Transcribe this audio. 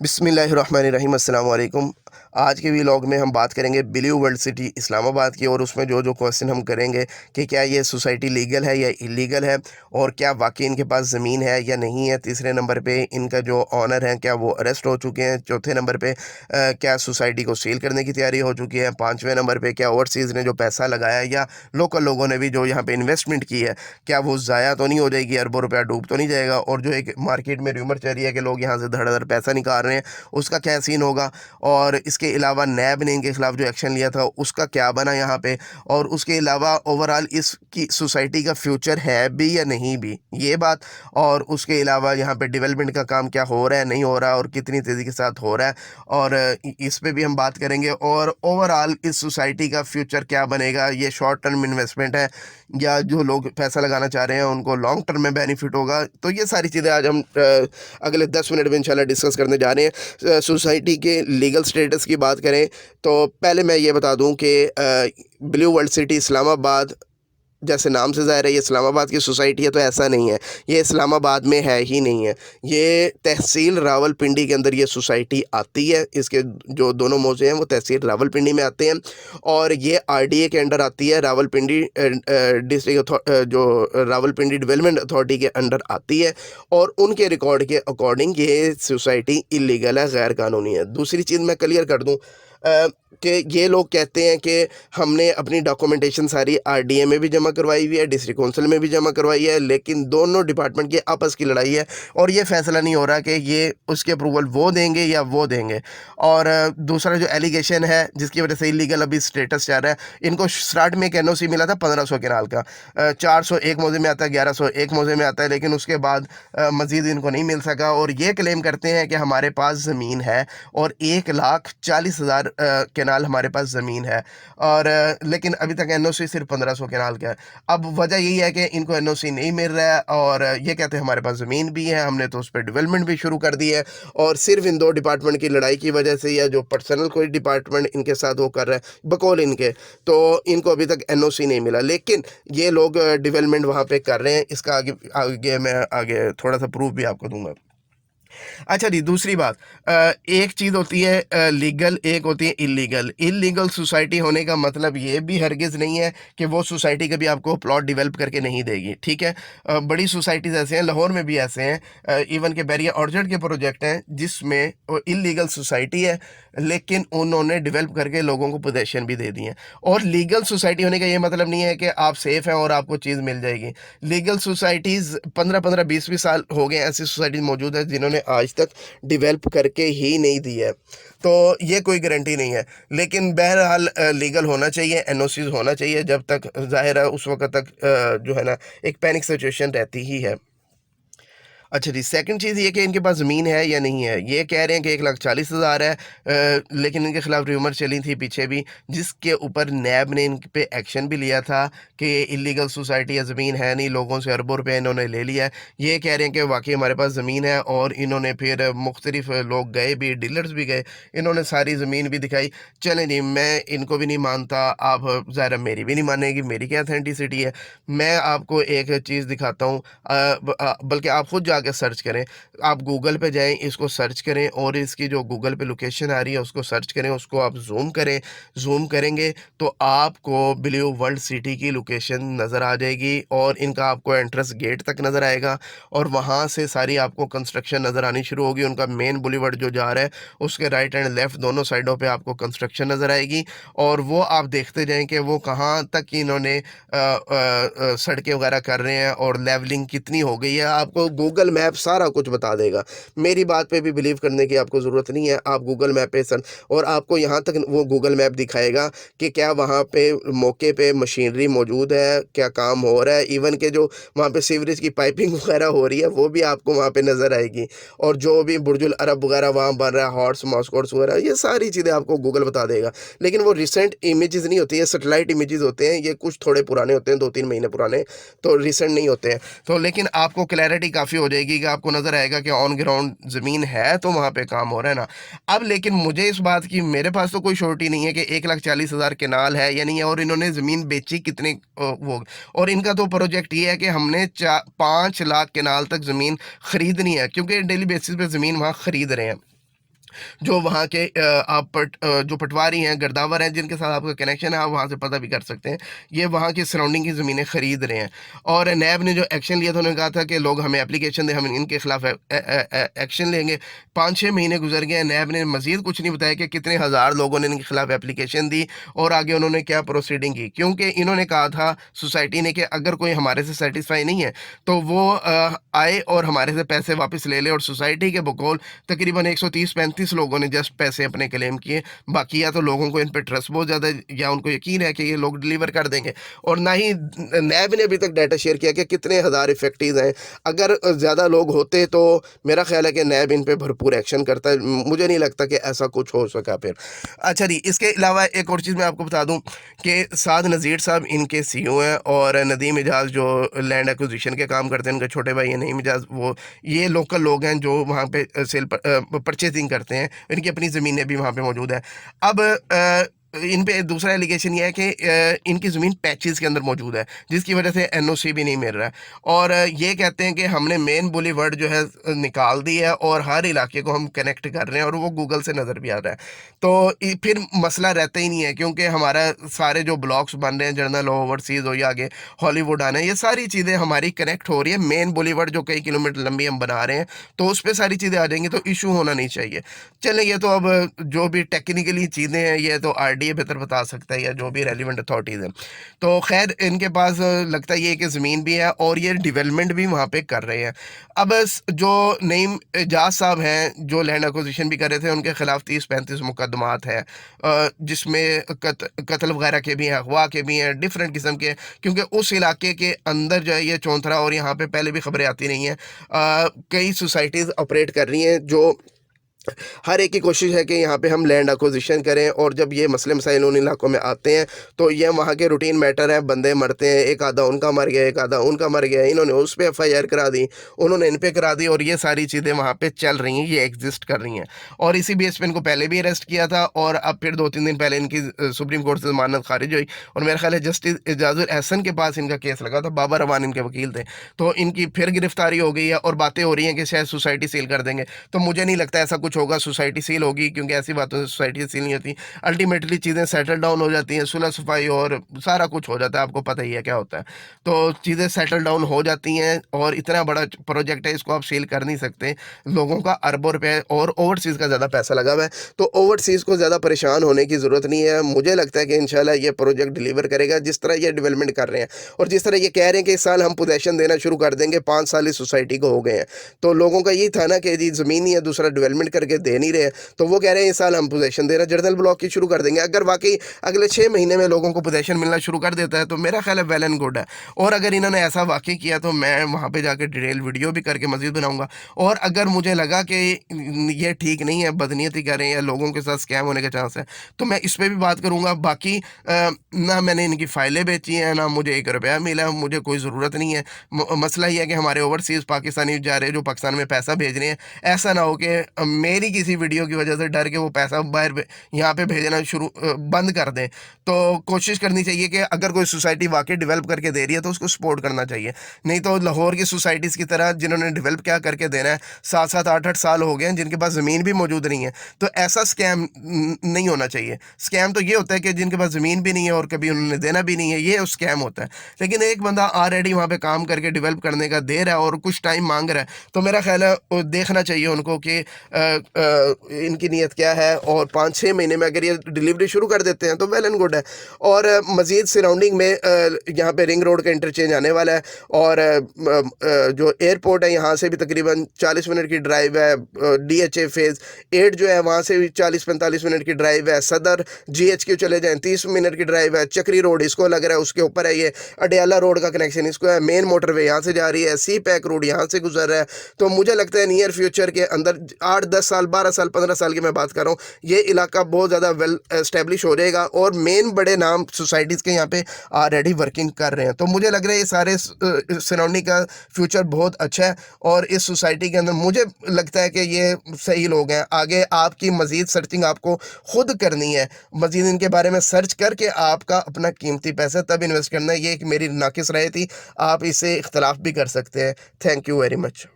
बिस्मिल्लाहिर्रहमानिर्रहीम अस्सलाम वालेकुम। आज के व्लॉग में हम बात करेंगे ब्लू वर्ल्ड सिटी इस्लामाबाद की, और उसमें जो जो क्वेश्चन हम करेंगे कि क्या ये सोसाइटी लीगल है या इलीगल है, और क्या वाकई इनके पास ज़मीन है या नहीं है। तीसरे नंबर पे इनका जो ऑनर है क्या वो अरेस्ट हो चुके हैं। चौथे नंबर पे क्या सोसाइटी को सील करने की तैयारी हो चुकी है। पाँचवें नंबर पे क्या ओवरसीज़ ने जो पैसा लगाया या लोकल लोगों ने भी जो यहाँ पे इन्वेस्टमेंट की है क्या वो ज़ाया तो नहीं हो जाएगी, अरबों रुपया डूब तो नहीं जाएगा। और जो एक मार्केट में र्यूमर चल रही है कि लोग यहाँ से धड़ाधड़ पैसा निकाल रहे हैं, उसका क्या सीन होगा। और इसके अलावा नैब ने इनके खिलाफ जो एक्शन लिया था उसका क्या बना यहाँ पे। और उसके अलावा ओवरऑल इसकी सोसाइटी का फ्यूचर है भी या नहीं भी, ये बात। और उसके अलावा यहाँ पे डेवलपमेंट का काम क्या हो रहा है, नहीं हो रहा, और कितनी तेज़ी के साथ हो रहा है, और इस पे भी हम बात करेंगे। और ओवरऑल इस सोसाइटी का फ्यूचर क्या बनेगा, ये शॉर्ट टर्म इन्वेस्टमेंट है या जो लोग पैसा लगाना चाह रहे हैं उनको लॉन्ग टर्म में बेनिफिट होगा। तो ये सारी चीज़ें आज हम अगले 10 मिनट में इंशाल्लाह डिस्कस करने जा रहे हैं। सोसाइटी के लीगल स्टेटस की बात करें तो पहले मैं ये बता दूं कि ब्लू वर्ल्ड सिटी इस्लामाबाद, जैसे नाम से ज़ाहिर है ये इस्लामाबाद की सोसाइटी है, तो ऐसा नहीं है, ये इस्लामाबाद में है ही नहीं है। ये तहसील रावलपिंडी के अंदर ये सोसाइटी आती है। इसके जो दोनों मौजे हैं वो तहसील रावलपिंडी में आते हैं, और ये आरडीए के अंडर आती है। रावलपिंडी डिस्ट्रिक्ट जो रावलपिंडी डेवलपमेंट अथॉरिटी के अंडर आती है, और उनके रिकॉर्ड के अकॉर्डिंग ये सोसाइटी इलीगल है, गैर कानूनी है। दूसरी चीज़ मैं क्लियर कर दूँ कि ये लोग कहते हैं कि हमने अपनी डॉक्यूमेंटेशन सारी आरडीए में भी जमा करवाई हुई है, डिस्ट्रिक्ट काउंसिल में भी जमा करवाई है, लेकिन दोनों डिपार्टमेंट की आपस की लड़ाई है, और ये फैसला नहीं हो रहा कि ये उसके अप्रूवल वो देंगे या वो देंगे। और दूसरा जो एलिगेशन है जिसकी वजह से इलीगल अभी स्टेटस जा रहा है, इनको स्टार्ट में एक एनओसी मिला था 1500 केनाल का, 401 मौजे में आता है, 1101 मौजे में आता है, लेकिन उसके बाद मज़ीद इनको नहीं मिल सका। और ये क्लेम करते हैं कि हमारे पास ज़मीन है और 1,40,000 केनाल हमारे पास ज़मीन है, और लेकिन अभी तक एनओसी सिर्फ 1500 केनाल का है। अब वजह यही है कि इनको एनओसी नहीं मिल रहा है, और ये कहते हैं हमारे पास ज़मीन भी है, हमने तो उस पर डेवलपमेंट भी शुरू कर दी है, और सिर्फ इन दो डिपार्टमेंट की लड़ाई की वजह से, या जो पर्सनल कोई डिपार्टमेंट इनके साथ वो कर रहा है बकौल इनके, तो इनको अभी तक एनओसी नहीं मिला। लेकिन ये लोग डेवलपमेंट वहाँ पे कर रहे हैं। इसका आगे आगे मैं आगे थोड़ा सा प्रूफ भी आपको दूंगा। अच्छा जी, दूसरी बात, एक चीज़ होती है लीगल, एक होती है इलीगल। इलीगल सोसाइटी होने का मतलब ये भी हरगिज़ नहीं है कि वो सोसाइटी कभी आपको प्लॉट डेवलप करके नहीं देगी, ठीक है। बड़ी सोसाइटीज़ ऐसे हैं, लाहौर में भी ऐसे हैं, इवन के बैरिया ऑर्चर्ड के प्रोजेक्ट हैं जिसमें इलीगल सोसाइटी है, लेकिन उन्होंने डेवलप करके लोगों को पोजेशन भी दे दी है। और लीगल सोसाइटी होने का ये मतलब नहीं है कि आप सेफ़ हैं और आपको चीज़ मिल जाएगी। लीगल सोसाइटीज़ 15-15, 20-20 साल हो गए ऐसी सोसाइटीज़ मौजूद है जिन्होंने आज तक डेवलप करके ही नहीं दी है, तो ये कोई गारंटी नहीं है। लेकिन बहरहाल लीगल होना चाहिए, एनओसीज होना चाहिए, जब तक ज़ाहिर है उस वक्त तक जो है ना एक पैनिक सिचुएशन रहती ही है। अच्छा जी, सेकंड चीज़ ये कि इनके पास ज़मीन है या नहीं है। ये कह रहे हैं कि 1,40,000 है, लेकिन इनके खिलाफ र्यूमर चली थी पीछे भी, जिसके ऊपर नैब ने इन पे एक्शन भी लिया था कि इलीगल सोसाइटी या ज़मीन है नहीं, लोगों से अरबों रुपये इन्होंने ले लिया है। ये कह रहे हैं कि वाकई हमारे पास ज़मीन है, और इन्होंने फिर मुख्तलिफ लोग गए भी, डीलर्स भी गए, इन्होंने सारी ज़मीन भी दिखाई। चलें जी, मैं इनको भी नहीं मानता, आप ज़ाहिर मेरी भी नहीं मानेगी, मेरी क्या अथेंटिसिटी है। मैं आपको एक चीज़ दिखाता हूँ, बल्कि आप खुद जाके सर्च करें। आप गूगल पे जाएं, इसको सर्च करें, और इसकी जो गूगल पे लोकेशन आ रही है उसको सर्च करें, उसको आप जूम करें। जूम करेंगे तो आपको ब्लू वर्ल्ड सिटी की लोकेशन नज़र आ जाएगी, और इनका आपको एंट्रेंस गेट तक नज़र आएगा, और वहाँ से सारी आपको कंस्ट्रक्शन नज़र आनी शुरू होगी। उनका मेन बुलीवर्ड जो जा रहा है उसके राइट एंड लेफ़्ट दोनों साइडों पे आपको कंस्ट्रक्शन नज़र आएगी, और वो आप देखते जाएं कि वो कहाँ तक इन्होंने सड़कें वगैरह कर रहे हैं, और लेवलिंग कितनी हो गई है। आपको गूगल मैप सारा कुछ बता देगा। मेरी बात पे भी बिलीव करने की आपको ज़रूरत नहीं है। आप गूगल मैप पे सर्च, और आपको यहाँ तक वो गूगल मैप दिखाएगा कि क्या वहाँ पे मौके पे मशीनरी मौजूद है, क्या काम हो रहा है। इवन के जो वहाँ पे सीवरेज की पाइपिंग वगैरह हो रही है वो भी आपको वहाँ पे नज़र आएगी, और जो भी बुर्जुल अरब वगैरह वहाँ बन रहा है, हॉट्स मॉस्कोट्स वगैरह, ये सारी चीज़ें आपको गूगल बता देगा। लेकिन वो रिसेंट इमेजेस नहीं होती है, सेटेलाइट इमेजेस होते हैं, ये कुछ थोड़े पुराने होते हैं, 2-3 महीने पुराने, तो रिसेंट नहीं होते हैं। तो लेकिन आपको क्लैरिटी काफ़ी हो जाएगी कि आपको नज़र आएगा कि ऑन ग्राउंड ज़मीन है, तो वहाँ पे काम हो रहा है ना। अब लेकिन मुझे इस बात की, मेरे पास तो कोई श्योरिटी नहीं है कि 1,40,000 केनाल है या नहीं है, और इन्होंने ज़मीन बेची कितने वो। और इनका तो प्रोजेक्ट ये है कि हमने 5 लाख केनाल तक ज़मीन ख़रीदनी है, क्योंकि डेली बेसिस पे ज़मीन वहाँ ख़रीद रहे हैं। जो वहाँ के जो पटवारी हैं, गिरदावर हैं, जिनके साथ आपका कनेक्शन है, आप वहाँ से पता भी कर सकते हैं। ये वहाँ की सराउंडिंग की ज़मीनें ख़रीद रहे हैं। और नैब ने जो एक्शन लिया था, उन्होंने कहा था कि लोग हमें एप्लीकेशन दें, हम इनके खिलाफ एक्शन लेंगे। 5-6 महीने गुजर गए हैं, नैब ने मज़ीद कुछ नहीं बताया कि कितने हज़ार लोगों ने इनके खिलाफ एप्लीकेशन दी और आगे उन्होंने क्या प्रोसीडिंग की। क्योंकि इन्होंने कहा था सोसाइटी ने कि अगर कोई हमारे से सेटिस्फाई नहीं है तो वो आए और हमारे से पैसे वापस ले ले। और सोसाइटी के बकौल तकरीबन 130-35 लोगों ने जस्ट पैसे अपने क्लेम किए। बाकी या तो लोगों को इन पे ट्रस्ट बहुत ज़्यादा है, या उनको यकीन है कि ये लोग डिलीवर कर देंगे। और ना ही नैब ने अभी तक डाटा शेयर किया कि कितने हज़ार इफेक्टिव हैं। अगर ज़्यादा लोग होते तो मेरा ख्याल है कि नैब इन पे भरपूर एक्शन करता है। मुझे नहीं लगता कि ऐसा कुछ हो सका फिर। अच्छा जी, इसके अलावा एक और चीज़ मैं आपको बता दूं कि साद नज़ीर साहब इनके सीईओ हैं, और नदीम इजाज़ जो लैंड एक्विजिशन के काम करते हैं, उनके छोटे भाई हैं नईम इजाज़, वो ये लोकल लोग हैं जो वहाँ पे परचेजिंग करते हैं। इनकी अपनी ज़मीनें भी वहाँ पे मौजूद है। अब इन पे दूसरा एलिगेशन ये है कि इनकी ज़मीन पैचेस के अंदर मौजूद है, जिसकी वजह से एनओसी भी नहीं मिल रहा है। और ये कहते हैं कि हमने मेन बुलीवर्ड जो है निकाल दी है और हर इलाके को हम कनेक्ट कर रहे हैं, और वो गूगल से नज़र भी आ रहा है। तो फिर मसला रहता ही नहीं है, क्योंकि हमारा सारे जो ब्लॉक्स बन रहे हैं, जनरल ओवरसीज़ हो या आगे हॉलीवुड आना है, ये सारी चीज़ें हमारी कनेक्ट हो रही है। मेन बुलीवर्ड जो कई किलोमीटर लंबी हम बना रहे हैं, तो उस पर सारी चीज़ें आ जाएंगी, तो इशू होना नहीं चाहिए। चलें, ये तो अब जो भी टेक्निकली चीज़ें हैं, ये तो आरडीए बेहतर बता सकता है, या जो भी रेलिवेंट अथॉरिटीज़ हैं। तो खैर, इनके पास लगता है ये कि ज़मीन भी है और ये डेवलपमेंट भी वहाँ पे कर रहे हैं। अब जो नईम एजाज साहब हैं, जो लैंड एक्विजिशन भी कर रहे थे, उनके खिलाफ 30-35 मुकदमात हैं, जिसमें कत्ल वगैरह के भी हैं, अगवा के भी हैं, डिफरेंट किस्म के। क्योंकि उस इलाके के अंदर जो है ये चौंतरा, और यहाँ पे पहले भी खबरें आती रही हैं, कई सोसाइटीज़ ऑपरेट कर रही हैं जो हर एक की कोशिश है कि यहाँ पे हम लैंड एक्विजिशन करें। और जब ये मसले मसाइल उन इलाकों में आते हैं तो ये वहाँ के रूटीन मैटर है, बंदे मरते हैं, एक आधा उनका मर गया, एक आधा उनका मर गया, इन्होंने उस पर FIR करा दी, उन्होंने इन पे करा दी, और ये सारी चीज़ें वहाँ पे चल रही हैं, ये एग्जिस्ट कर रही हैं। और इसी बेस पे इनको पहले भी अरेस्ट किया था, और अब फिर 2-3 दिन पहले इनकी सुप्रीम कोर्ट से जमानत खारिज हुई, और मेरा ख्याल है जस्टिस एजाजुल एहसन के पास इनका केस लगा था, बाबा रवान इनके वकील थे। तो इनकी फिर गिरफ्तारी हो गई है, और बातें हो रही हैं कि शायद सोसाइटी सील कर देंगे। तो मुझे नहीं लगता ऐसा कुछ होगा, सोसाइटी सील होगी, क्योंकि ऐसी बातों से सोसाइटी सील नहीं होती। अल्टीमेटली चीज़ें सेटल डाउन हो जाती हैं, सुलह सफाई और सारा कुछ हो जाता है, आपको पता ही है क्या होता है। तो चीज़ें सेटल डाउन हो जाती हैं, और इतना बड़ा प्रोजेक्ट है, इसको आप सील कर नहीं सकते। लोगों का अरबों रुपए और ओवरसीज़ का ज़्यादा पैसा लगा हुआ है, तो ओवरसीज़ को ज़्यादा परेशान होने की ज़रूरत नहीं है। मुझे लगता है कि इंशाल्लाह ये प्रोजेक्ट डिलीवर करेगा, जिस तरह ये डेवलपमेंट कर रहे हैं, और जिस तरह ये कह रहे हैं कि इस साल हम पोजेसन देना शुरू कर देंगे, 5 साल इस सोसाइटी को हो गए हैं। तो लोगों का यही था ना कि जी ज़मीन ही है, दूसरा डेवलपमेंट करके दे नहीं रहे, तो वो कह रहे हैं इस साल हम पोजेसन दे रहे हैं, जनरल ब्लॉक की शुरू कर देंगे। अगर वाकई अगले 6 महीने में लोगों को पोजेसन मिलना शुरू कर देता है तो मेरा ख्याल है वेल एंड गुड है। और अगर इन्होंने ऐसा वाकई किया तो मैं वहाँ पे जाके डिटेल वीडियो भी करके मज़ीद बनाऊंगा। और अगर मुझे लगा कि ये ठीक नहीं है, बदनीयती कर रहे हैं, या लोगों के साथ स्कैम होने का चांस है, तो मैं इस पर भी बात करूँगा। बाकी ना मैंने इनकी फ़ाइलें बेची हैं, ना मुझे 1 रुपया मिला, मुझे कोई ज़रूरत नहीं है। मसला ये है कि हमारे ओवरसीज़ पाकिस्तानी जा रहे हैं, जो पाकिस्तान में पैसा भेज रहे हैं, ऐसा ना हो कि मेरी किसी वीडियो की वजह से डर के वो पैसा बाहर यहाँ पे भेजना बंद कर दें। तो कोशिश करनी चाहिए कि अगर कोई सोसाइटी वाकई डेवलप करके दे रही है तो उसको सपोर्ट करना चाहिए। नहीं तो लाहौर की सोसाइटीज़ की तरह जिन्होंने डेवलप क्या करके देना है, 7-7 8-8 साल हो गए हैं, जिनके पास ज़मीन भी मौजूद नहीं है, तो ऐसा स्कैम नहीं होना चाहिए। स्कैम तो ये होता है कि जिनके पास ज़मीन भी नहीं है और कभी उन्होंने देना भी नहीं है, ये स्कैम होता है। लेकिन एक बंदा ऑलरेडी वहाँ पे काम करके डेवलप करने का दे रहा है और कुछ टाइम मांग रहा है, तो मेरा ख्याल है देखना चाहिए उनको कि इनकी नीयत क्या है। और 5-6 महीने में अगर ये डिलीवरी शुरू कर देते हैं तो वेल एंड गुड है। और मज़ीद सराउंडिंग में यहाँ पे रिंग रोड का इंटरचेंज आने वाला है, और जो एयरपोर्ट है यहाँ से भी तकरीबन 40 मिनट की ड्राइव है। DHA फेज़ 8 जो है वहाँ से भी 40-45 मिनट की ड्राइव है। सदर GHQ चले जाएँ 30 मिनट की ड्राइव है। चक्री रोड इसको लग रहा है, उसके ऊपर है ये अडयाला रोड का कनेक्शन इसको है। मेन मोटरवे यहाँ से जा रही है, CPEC रोड यहाँ से गुजर रहा है। तो मुझे लगता है नियर फ्यूचर के अंदर 8-10 साल, 12 साल, 15 साल की मैं बात कर रहा हूँ, ये इलाका बहुत ज़्यादा वेल एस्टेब्लिश हो जाएगा, और मेन बड़े नाम सोसाइटीज़ के यहाँ पे ऑलरेडी वर्किंग कर रहे हैं। तो मुझे लग रहा है ये सारे सराउंडिंग का फ्यूचर बहुत अच्छा है, और इस सोसाइटी के अंदर मुझे लगता है कि ये सही लोग हैं। आगे आपकी मज़ीद सर्चिंग आपको खुद करनी है, मज़ीद इनके बारे में सर्च करके आपका अपना कीमती पैसा तब इन्वेस्ट करना है। ये एक मेरी नाकिस राय थी, आप इससे इख्तलाफ भी कर सकते हैं। Thank you very much.